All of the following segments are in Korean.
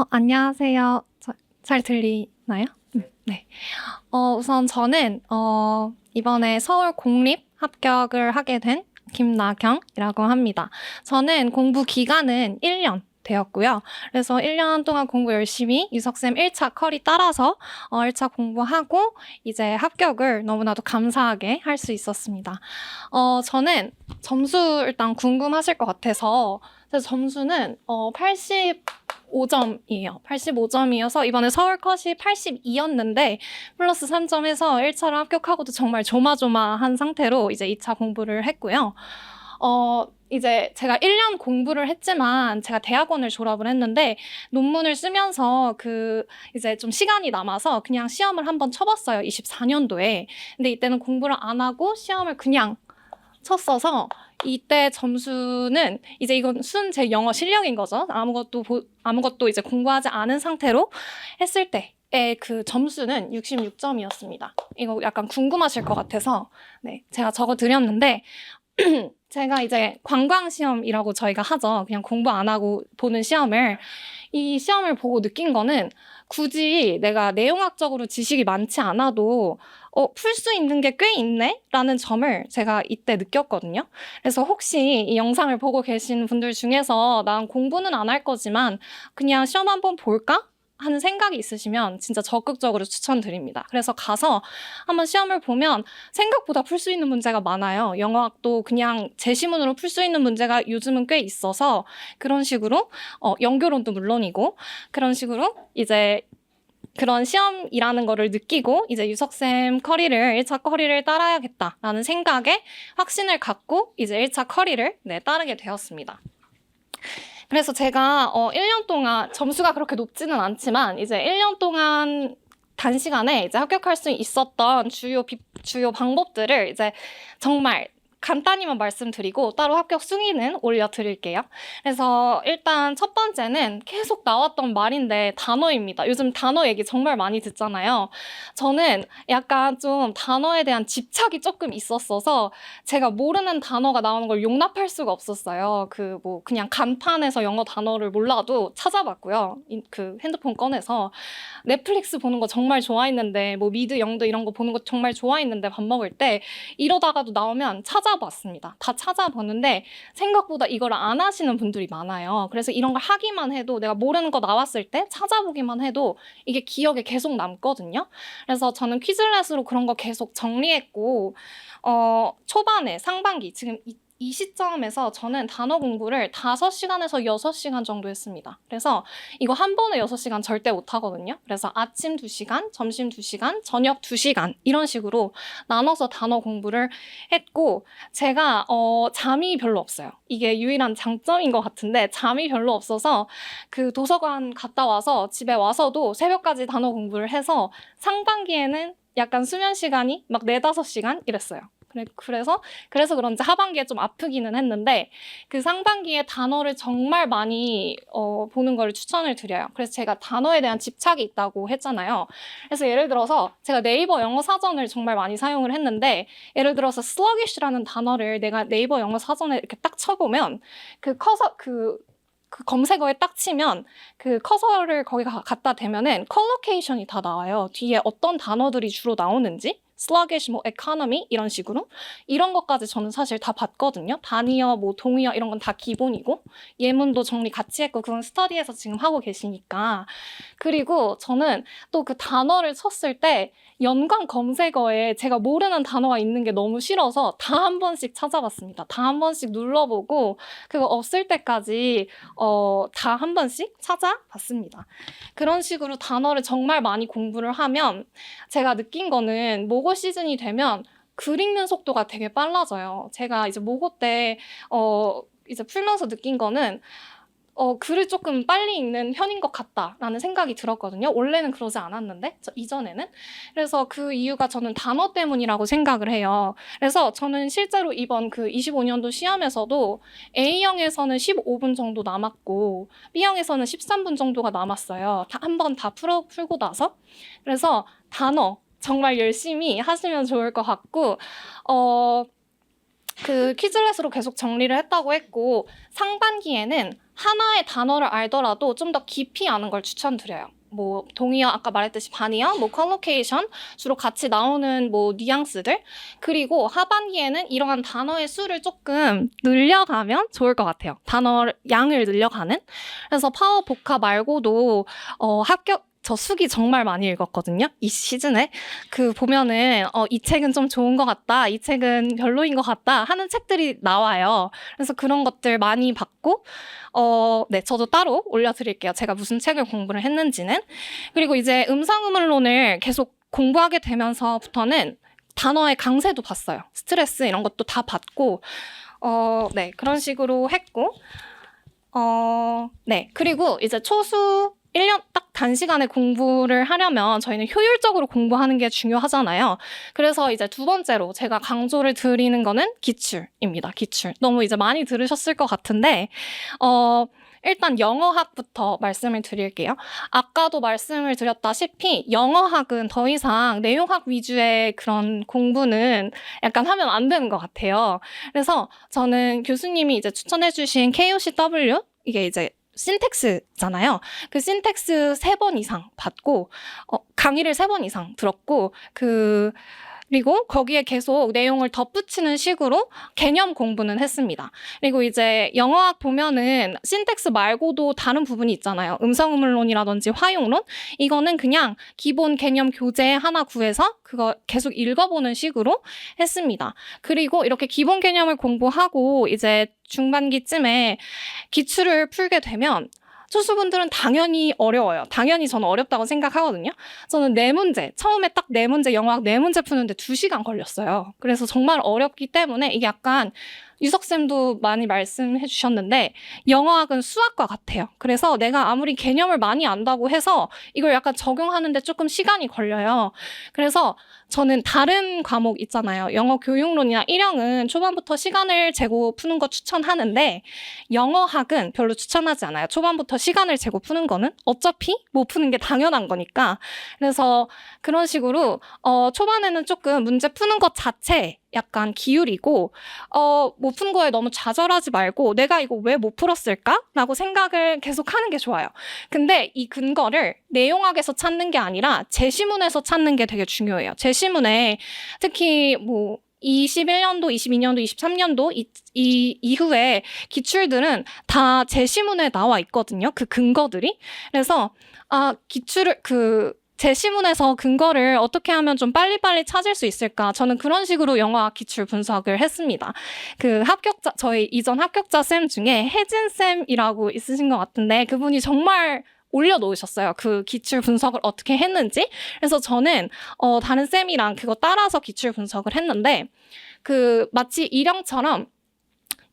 안녕하세요. 잘 들리나요? 네. 우선 저는 이번에 서울 공립 합격을 하게 된 김나경이라고 합니다. 저는 공부 기간은 1년 되었고요. 그래서 1년 동안 공부 열심히 유석쌤 1차 컬이 따라서 1차 공부하고 이제 합격을 너무나도 감사하게 할 수 있었습니다. 저는 점수 일단 궁금하실 것 같아서 제 점수는 85점이에요. 85점이어서 이번에 서울 컷이 82였는데 플러스 3점 해서 1차를 합격하고도 정말 조마조마한 상태로 이제 2차 공부를 했고요. 이제 제가 1년 공부를 했지만 제가 대학원을 졸업을 했는데 논문을 쓰면서 이제 좀 시간이 남아서 그냥 시험을 한번 쳐봤어요. 24년도에. 근데 이때는 공부를 안 하고 시험을 그냥 쳤어서 이때 점수는 이제 이건 순 제 영어 실력인 거죠. 아무것도 이제 공부하지 않은 상태로 했을 때의 그 점수는 66점이었습니다. 이거 약간 궁금하실 것 같아서 네, 제가 적어 드렸는데 제가 이제 관광시험이라고 저희가 하죠. 그냥 공부 안 하고 보는 시험을. 이 시험을 보고 느낀 거는 굳이 내가 내용학적으로 지식이 많지 않아도 풀 수 있는 게 꽤 있네? 라는 점을 제가 이때 느꼈거든요. 그래서 혹시 이 영상을 보고 계신 분들 중에서 난 공부는 안 할 거지만 그냥 시험 한번 볼까? 하는 생각이 있으시면 진짜 적극적으로 추천드립니다. 그래서 가서 한번 시험을 보면 생각보다 풀 수 있는 문제가 많아요. 영어학도 그냥 제시문으로 풀 수 있는 문제가 요즘은 꽤 있어서 그런 식으로 연결론도 물론이고 그런 식으로 이제 그런 시험이라는 거를 느끼고 이제 유석쌤 커리를 1차 커리를 따라야겠다라는 생각에 확신을 갖고 이제 1차 커리를 따르게 되었습니다. 그래서 제가 1년 동안 점수가 그렇게 높지는 않지만 이제 1년 동안 단시간에 이제 합격할 수 있었던 주요 방법들을 이제 정말 간단히만 말씀드리고 따로 합격 순위는 올려드릴게요. 그래서 일단 첫 번째는 계속 나왔던 말인데 단어입니다. 요즘 단어 얘기 정말 많이 듣잖아요. 저는 약간 좀 단어에 대한 집착이 조금 있었어서 제가 모르는 단어가 나오는 걸 용납할 수가 없었어요. 그냥 간판에서 영어 단어를 몰라도 찾아봤고요. 그 핸드폰 꺼내서 넷플릭스 보는 거 정말 좋아했는데 미드 영드 이런 거 보는 거 정말 좋아했는데 밥 먹을 때 이러다가도 나오면 찾아봤습니다. 다 찾아보는데 생각보다 이걸 안 하시는 분들이 많아요. 그래서 이런 걸 하기만 해도 내가 모르는 거 나왔을 때 찾아보기만 해도 이게 기억에 계속 남거든요. 그래서 저는 퀴즐렛으로 그런 거 계속 정리했고 초반에 상반기 지금 이 시점에서 저는 단어 공부를 5시간에서 6시간 정도 했습니다. 그래서 이거 한 번에 6시간 절대 못 하거든요. 그래서 아침 2시간, 점심 2시간, 저녁 2시간 이런 식으로 나눠서 단어 공부를 했고 제가 잠이 별로 없어요. 이게 유일한 장점인 것 같은데 잠이 별로 없어서 그 도서관 갔다 와서 집에 와서도 새벽까지 단어 공부를 해서 상반기에는 약간 수면 시간이 막 4, 5시간 이랬어요. 그래서 그런지 하반기에 좀 아프기는 했는데 그 상반기에 단어를 정말 많이 보는 걸 추천을 드려요. 그래서 제가 단어에 대한 집착이 있다고 했잖아요. 그래서 예를 들어서 제가 네이버 영어 사전을 정말 많이 사용을 했는데 예를 들어서 sluggish라는 단어를 내가 네이버 영어 사전에 이렇게 딱 쳐보면 그 검색어에 딱 치면 그 커서를 거기 갖다 대면은 컬로케이션이 다 나와요. 뒤에 어떤 단어들이 주로 나오는지 sluggish, economy 이런 식으로 이런 것까지 저는 사실 다 봤거든요. 단위어, 동의어 이런 건 다 기본이고 예문도 정리 같이 했고 그건 스터디에서 지금 하고 계시니까 그리고 저는 또 그 단어를 쳤을 때 연관 검색어에 제가 모르는 단어가 있는 게 너무 싫어서 다 한 번씩 찾아봤습니다. 다 한 번씩 눌러보고 그거 없을 때까지 다 한 번씩 찾아봤습니다. 그런 식으로 단어를 정말 많이 공부를 하면 제가 느낀 거는 모고 시즌이 되면 글 읽는 속도가 되게 빨라져요. 제가 이제 모고 때 이제 풀면서 느낀 거는 글을 조금 빨리 읽는 편인 것 같다라는 생각이 들었거든요. 원래는 그러지 않았는데, 이전에는. 그래서 그 이유가 저는 단어 때문이라고 생각을 해요. 그래서 저는 실제로 이번 그 25년도 시험에서도 A형에서는 15분 정도 남았고, B형에서는 13분 정도가 남았어요. 한 번 다 풀고 나서. 그래서 단어 정말 열심히 하시면 좋을 것 같고, 그 퀴즐렛으로 계속 정리를 했다고 했고 상반기에는 하나의 단어를 알더라도 좀 더 깊이 아는 걸 추천드려요. 뭐 동의어 아까 말했듯이 반의어, 뭐 컬로케이션 주로 같이 나오는 뭐 뉘앙스들 그리고 하반기에는 이러한 단어의 수를 조금 늘려가면 좋을 것 같아요. 단어 양을 늘려가는. 그래서 파워 보카 말고도 저 수기 정말 많이 읽었거든요. 이 시즌에. 그 보면은 이 책은 좀 좋은 것 같다. 이 책은 별로인 것 같다 하는 책들이 나와요. 그래서 그런 것들 많이 봤고 네, 저도 따로 올려드릴게요. 제가 무슨 책을 공부를 했는지는. 그리고 이제 음성음울론을 계속 공부하게 되면서부터는 단어의 강세도 봤어요. 스트레스 이런 것도 다 봤고 네, 그런 식으로 했고 네, 그리고 이제 초수 1년 딱 단시간에 공부를 하려면 저희는 효율적으로 공부하는 게 중요하잖아요. 그래서 이제 두 번째로 제가 강조를 드리는 거는 기출입니다. 기출. 너무 이제 많이 들으셨을 것 같은데, 일단 영어학부터 말씀을 드릴게요. 아까도 말씀을 드렸다시피 영어학은 더 이상 내용학 위주의 그런 공부는 약간 하면 안 되는 것 같아요. 그래서 저는 교수님이 이제 추천해주신 KOCW, 이게 이제 신텍스잖아요. 그 신텍스 3번 이상 받고 강의를 3번 이상 들었고 그리고 거기에 계속 내용을 덧붙이는 식으로 개념 공부는 했습니다. 그리고 이제 영어학 보면은 신텍스 말고도 다른 부분이 있잖아요. 음성음울론이라든지 화용론. 이거는 그냥 기본 개념 교재 하나 구해서 그거 계속 읽어보는 식으로 했습니다. 그리고 이렇게 기본 개념을 공부하고 이제 중반기쯤에 기출을 풀게 되면 초수분들은 당연히 어려워요. 당연히 저는 어렵다고 생각하거든요. 저는 4문제, 처음에 딱 4문제, 영어학 4문제 푸는데 2시간 걸렸어요. 그래서 정말 어렵기 때문에 이게 약간 유석쌤도 많이 말씀해 주셨는데 영어학은 수학과 같아요. 그래서 내가 아무리 개념을 많이 안다고 해서 이걸 약간 적용하는데 조금 시간이 걸려요. 그래서 저는 다른 과목 있잖아요. 영어 교육론이나 일형은 초반부터 시간을 재고 푸는 거 추천하는데 영어학은 별로 추천하지 않아요. 초반부터 시간을 재고 푸는 거는 어차피 못 푸는 게 당연한 거니까. 그래서 그런 식으로 초반에는 조금 문제 푸는 것 자체 약간 기울이고 못 푼 거에 너무 좌절하지 말고 내가 이거 왜 못 풀었을까? 라고 생각을 계속 하는 게 좋아요. 근데 이 근거를 내용학에서 찾는 게 아니라 제시문에서 찾는 게 되게 중요해요. 제시문에 특히 뭐 21년도, 22년도, 23년도 이 이후에 기출들은 다 제시문에 나와 있거든요. 그 근거들이. 그래서 기출을 제시문에서 근거를 어떻게 하면 좀 빨리빨리 찾을 수 있을까? 저는 그런 식으로 영어학 기출 분석을 했습니다. 저희 이전 합격자 쌤 중에 혜진 쌤이라고 있으신 것 같은데 그분이 정말 올려놓으셨어요. 그 기출 분석을 어떻게 했는지. 그래서 저는 다른 쌤이랑 그거 따라서 기출 분석을 했는데 마치 일형처럼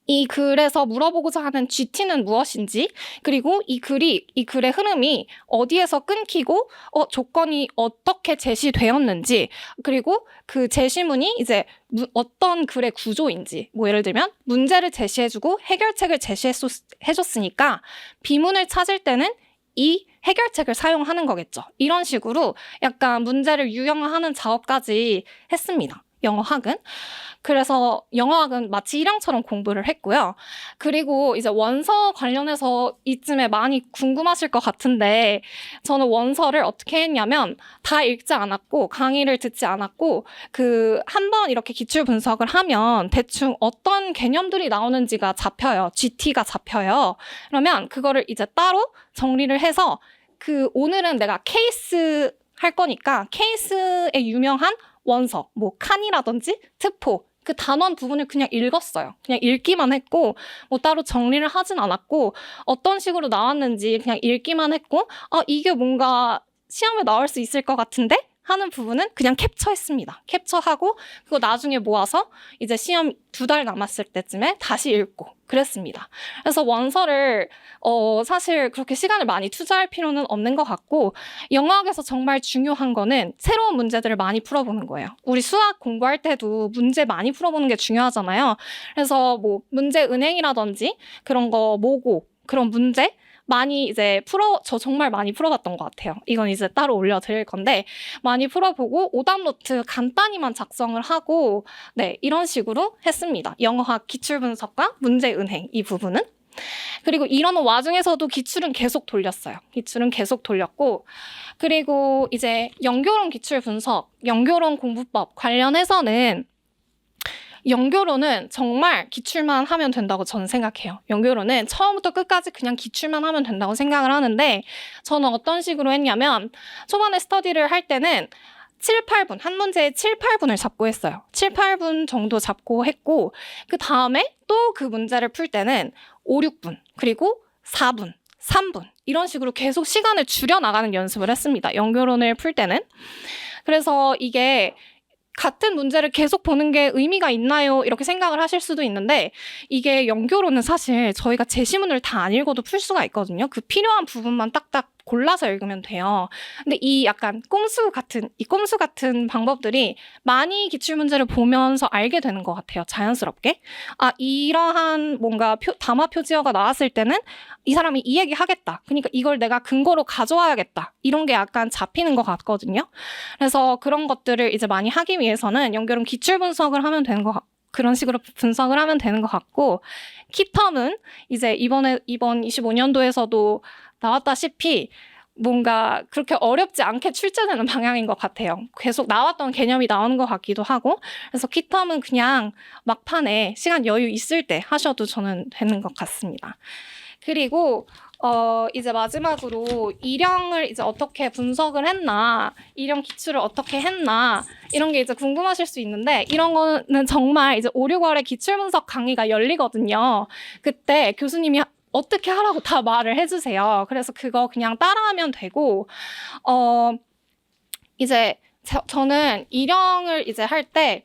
이 글에서 물어보고자 하는 GT는 무엇인지, 그리고 이 글의 흐름이 어디에서 끊기고, 조건이 어떻게 제시되었는지, 그리고 그 제시문이 이제 어떤 글의 구조인지, 뭐 예를 들면 문제를 제시해주고 해결책을 제시해줬으니까 비문을 찾을 때는 이 해결책을 사용하는 거겠죠. 이런 식으로 약간 문제를 유형화하는 작업까지 했습니다. 영어학은. 그래서 영어학은 마치 일형처럼 공부를 했고요. 그리고 이제 원서 관련해서 이쯤에 많이 궁금하실 것 같은데 저는 원서를 어떻게 했냐면 다 읽지 않았고 강의를 듣지 않았고 한번 이렇게 기출 분석을 하면 대충 어떤 개념들이 나오는지가 잡혀요. GT가 잡혀요. 그러면 그거를 이제 따로 정리를 해서 오늘은 내가 케이스 할 거니까 케이스에 유명한 원서, 뭐 칸이라든지 트포 그 단원 부분을 그냥 읽었어요. 그냥 읽기만 했고 뭐 따로 정리를 하진 않았고 어떤 식으로 나왔는지 그냥 읽기만 했고 이게 뭔가 시험에 나올 수 있을 것 같은데? 하는 부분은 그냥 캡처했습니다. 캡처하고 그거 나중에 모아서 이제 시험 2달 남았을 때쯤에 다시 읽고 그랬습니다. 그래서 원서를 사실 그렇게 시간을 많이 투자할 필요는 없는 것 같고 영어학에서 정말 중요한 거는 새로운 문제들을 많이 풀어보는 거예요. 우리 수학 공부할 때도 문제 많이 풀어보는 게 중요하잖아요. 그래서 뭐 문제 은행이라든지 그런 거 모고 그런 문제 많이 이제 저 정말 많이 풀어봤던 것 같아요. 이건 이제 따로 올려드릴 건데 많이 풀어보고 오답노트 간단히만 작성을 하고 네 이런 식으로 했습니다. 영어학 기출 분석과 문제 은행 이 부분은. 그리고 이러는 와중에서도 기출은 계속 돌렸어요. 기출은 계속 돌렸고, 그리고 이제 연교론 기출 분석, 연교론 공부법 관련해서는 연교론은 정말 기출만 하면 된다고 저는 생각해요. 연교론은 처음부터 끝까지 그냥 기출만 하면 된다고 생각을 하는데, 저는 어떤 식으로 했냐면 초반에 스터디를 할 때는 7, 8분, 한 문제에 7, 8분을 잡고 했어요. 7, 8분 정도 잡고 했고, 그 다음에 또 그 문제를 풀 때는 5, 6분, 그리고 4분, 3분 이런 식으로 계속 시간을 줄여나가는 연습을 했습니다. 연교론을 풀 때는. 그래서 이게 같은 문제를 계속 보는 게 의미가 있나요? 이렇게 생각을 하실 수도 있는데, 이게 연교론은 사실 저희가 제시문을 다 안 읽어도 풀 수가 있거든요. 그 필요한 부분만 딱딱 골라서 읽으면 돼요. 근데 이 약간 꼼수 같은 방법들이 많이 기출문제를 보면서 알게 되는 것 같아요. 자연스럽게. 아, 이러한 뭔가 담화 표지어가 나왔을 때는 이 사람이 이 얘기 하겠다. 그러니까 이걸 내가 근거로 가져와야겠다. 이런 게 약간 잡히는 것 같거든요. 그래서 그런 것들을 이제 많이 하기 위해서는 연결은 기출 분석을 하면 되는 것 같고, 그런 식으로 분석을 하면 되는 것 같고, 키텀은 이제 이번 25년도에서도 나왔다시피 뭔가 그렇게 어렵지 않게 출제되는 방향인 것 같아요. 계속 나왔던 개념이 나오는 것 같기도 하고, 그래서 키텀은 그냥 막판에 시간 여유 있을 때 하셔도 저는 되는 것 같습니다. 그리고 이제 마지막으로 일형을 이제 어떻게 분석을 했나, 일형 기출을 어떻게 했나, 이런 게 이제 궁금하실 수 있는데, 이런 거는 정말 이제 5, 6월에 기출 분석 강의가 열리거든요. 그때 교수님이 어떻게 하라고 다 말을 해주세요. 그래서 그거 그냥 따라하면 되고, 이제 저는 일형을 이제 할 때,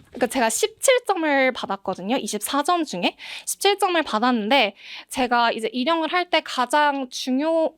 그러니까 제가 17점을 받았거든요. 24점 중에 17점을 받았는데, 제가 이제 일형을 할 때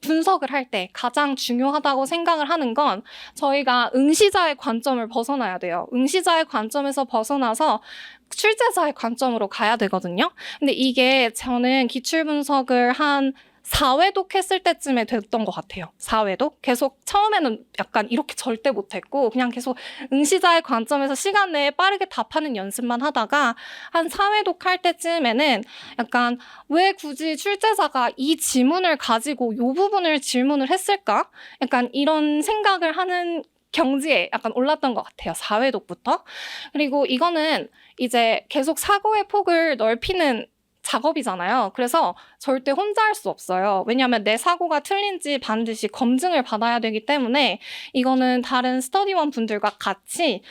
분석을 할 때 가장 중요하다고 생각을 하는 건 저희가 응시자의 관점을 벗어나야 돼요. 응시자의 관점에서 벗어나서 출제자의 관점으로 가야 되거든요. 근데 이게 저는 기출 분석을 한 4회독 했을 때쯤에 됐던 것 같아요. 4회독? 계속 처음에는 약간 이렇게 절대 못했고 그냥 계속 응시자의 관점에서 시간 내에 빠르게 답하는 연습만 하다가 한 4회독 할 때쯤에는 약간 왜 굳이 출제자가 이 지문을 가지고 이 부분을 질문을 했을까? 약간 이런 생각을 하는 경지에 약간 올랐던 것 같아요. 4회독부터. 그리고 이거는 이제 계속 사고의 폭을 넓히는 작업이잖아요. 그래서 절대 혼자 할 수 없어요. 왜냐하면 내 사고가 틀린지 반드시 검증을 받아야 되기 때문에 이거는 다른 스터디원 분들과 같이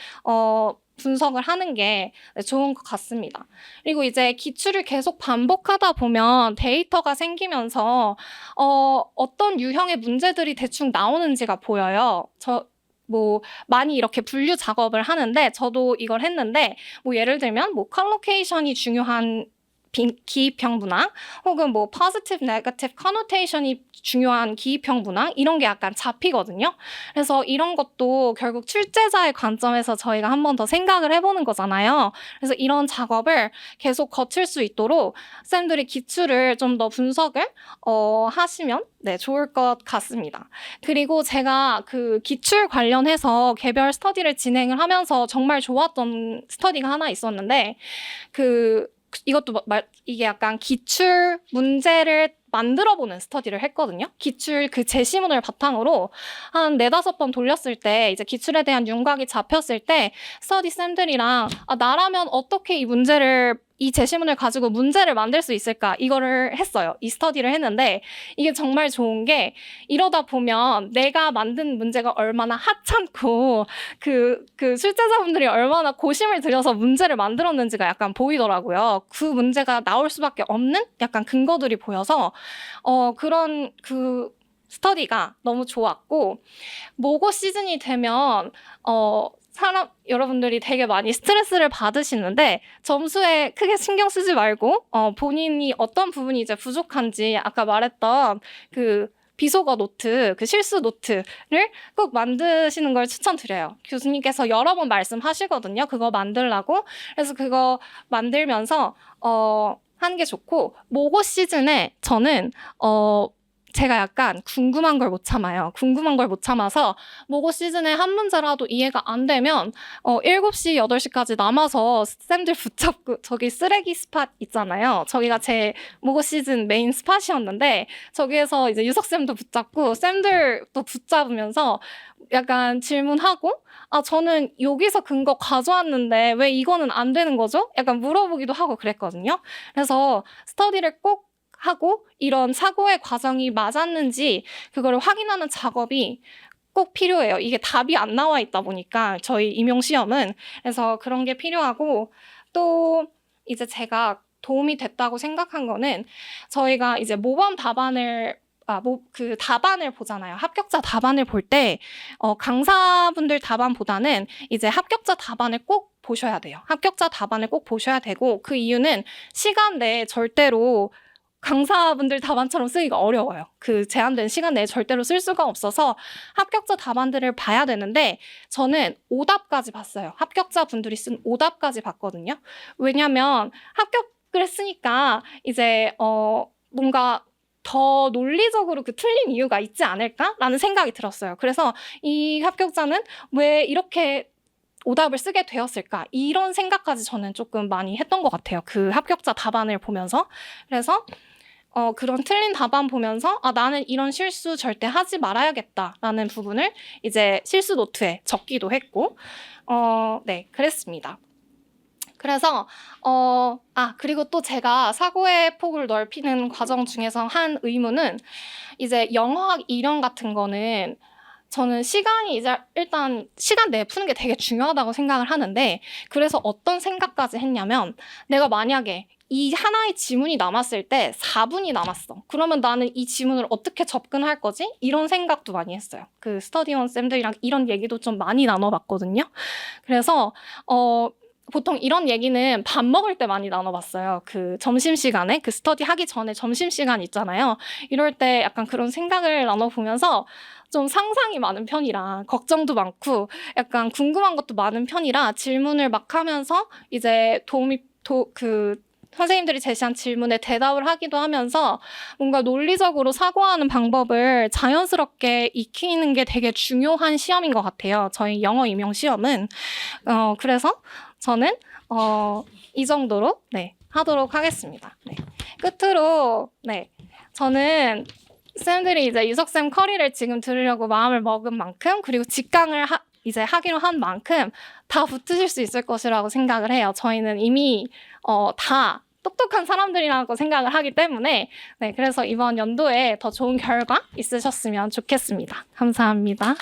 분석을 하는 게 좋은 것 같습니다. 그리고 이제 기출을 계속 반복하다 보면 데이터가 생기면서 어떤 유형의 문제들이 대충 나오는지가 보여요. 많이 이렇게 분류 작업을 하는데, 저도 이걸 했는데, 예를 들면, 컬로케이션이 중요한 기입형 문항, 혹은 positive, negative connotation이 중요한 기입형 문항, 이런 게 약간 잡히거든요. 그래서 이런 것도 결국 출제자의 관점에서 저희가 한 번 더 생각을 해보는 거잖아요. 그래서 이런 작업을 계속 거칠 수 있도록 쌤들이 기출을 좀 더 분석을 하시면 좋을 것 같습니다. 그리고 제가 그 기출 관련해서 개별 스터디를 진행을 하면서 정말 좋았던 스터디가 하나 있었는데, 이게 약간 기출 문제를 만들어보는 스터디를 했거든요. 기출 그 제시문을 바탕으로 한 4-5번 돌렸을 때, 이제 기출에 대한 윤곽이 잡혔을 때 스터디 쌤들이랑 나라면 어떻게 이 제시문을 가지고 문제를 만들 수 있을까, 이거를 했어요. 이 스터디를 했는데, 이게 정말 좋은 게, 이러다 보면 내가 만든 문제가 얼마나 하찮고 그 출제자분들이 얼마나 고심을 들여서 문제를 만들었는지가 약간 보이더라고요. 그 문제가 나올 수밖에 없는 약간 근거들이 보여서 그런 스터디가 너무 좋았고, 모고 시즌이 되면 여러분들이 되게 많이 스트레스를 받으시는데, 점수에 크게 신경 쓰지 말고 본인이 어떤 부분이 이제 부족한지, 아까 말했던 그 비속어 노트, 그 실수 노트를 꼭 만드시는 걸 추천드려요. 교수님께서 여러 번 말씀하시거든요. 그거 만들라고. 그래서 그거 만들면서 하는 게 좋고, 모고 시즌에 저는 제가 약간 궁금한 걸 못 참아요. 궁금한 걸 못 참아서 모고 시즌에 한 문제라도 이해가 안 되면 7시, 8시까지 남아서 쌤들 붙잡고 저기 쓰레기 스팟 있잖아요. 저기가 제 모고 시즌 메인 스팟이었는데 저기에서 이제 유석쌤도 붙잡고 쌤들도 붙잡으면서 약간 질문하고 저는 여기서 근거 가져왔는데 왜 이거는 안 되는 거죠? 약간 물어보기도 하고 그랬거든요. 그래서 스터디를 꼭 하고 이런 사고의 과정이 맞았는지 그거를 확인하는 작업이 꼭 필요해요. 이게 답이 안 나와 있다 보니까 저희 임용 시험은 그래서 그런 게 필요하고 또 이제 제가 도움이 됐다고 생각한 거는 저희가 이제 모범 답안을 그 답안을 보잖아요. 합격자 답안을 볼 때 강사분들 답안보다는 이제 합격자 답안을 꼭 보셔야 돼요. 합격자 답안을 꼭 보셔야 되고 그 이유는 시간 내에 절대로 강사분들 답안처럼 쓰기가 어려워요. 그 제한된 시간 내에 절대로 쓸 수가 없어서 합격자 답안들을 봐야 되는데 저는 오답까지 봤어요. 합격자분들이 쓴 오답까지 봤거든요. 왜냐면 합격을 했으니까 이제 뭔가 더 논리적으로 그 틀린 이유가 있지 않을까라는 생각이 들었어요. 그래서 이 합격자는 왜 이렇게 오답을 쓰게 되었을까? 이런 생각까지 저는 조금 많이 했던 것 같아요. 그 합격자 답안을 보면서. 그래서 그런 틀린 답안 보면서 나는 이런 실수 절대 하지 말아야겠다라는 부분을 이제 실수 노트에 적기도 했고 네, 그랬습니다. 그래서 그리고 또 제가 사고의 폭을 넓히는 과정 중에서 한 의무는 이제 영어학 이론 같은 거는 저는 시간이 이제 일단 시간 내에 푸는 게 되게 중요하다고 생각을 하는데 그래서 어떤 생각까지 했냐면 내가 만약에 이 하나의 지문이 남았을 때 4분이 남았어. 그러면 나는 이 지문을 어떻게 접근할 거지? 이런 생각도 많이 했어요. 그 스터디원 쌤들이랑 이런 얘기도 좀 많이 나눠봤거든요. 그래서 보통 이런 얘기는 밥 먹을 때 많이 나눠봤어요. 그 점심시간에, 그 스터디 하기 전에 점심시간 있잖아요. 이럴 때 약간 그런 생각을 나눠보면서 좀 상상이 많은 편이라 걱정도 많고 약간 궁금한 것도 많은 편이라 질문을 막 하면서 이제 선생님들이 제시한 질문에 대답을 하기도 하면서 뭔가 논리적으로 사고하는 방법을 자연스럽게 익히는 게 되게 중요한 시험인 것 같아요. 저희 영어 임용 시험은. 그래서 저는 이 정도로 하도록 하겠습니다. 네. 끝으로 저는 쌤들이 이제 유석쌤 커리를 지금 들으려고 마음을 먹은 만큼 그리고 직강을 이제 하기로 한 만큼 다 붙으실 수 있을 것이라고 생각을 해요. 저희는 이미 다 똑똑한 사람들이라고 생각을 하기 때문에 그래서 이번 연도에 더 좋은 결과 있으셨으면 좋겠습니다. 감사합니다.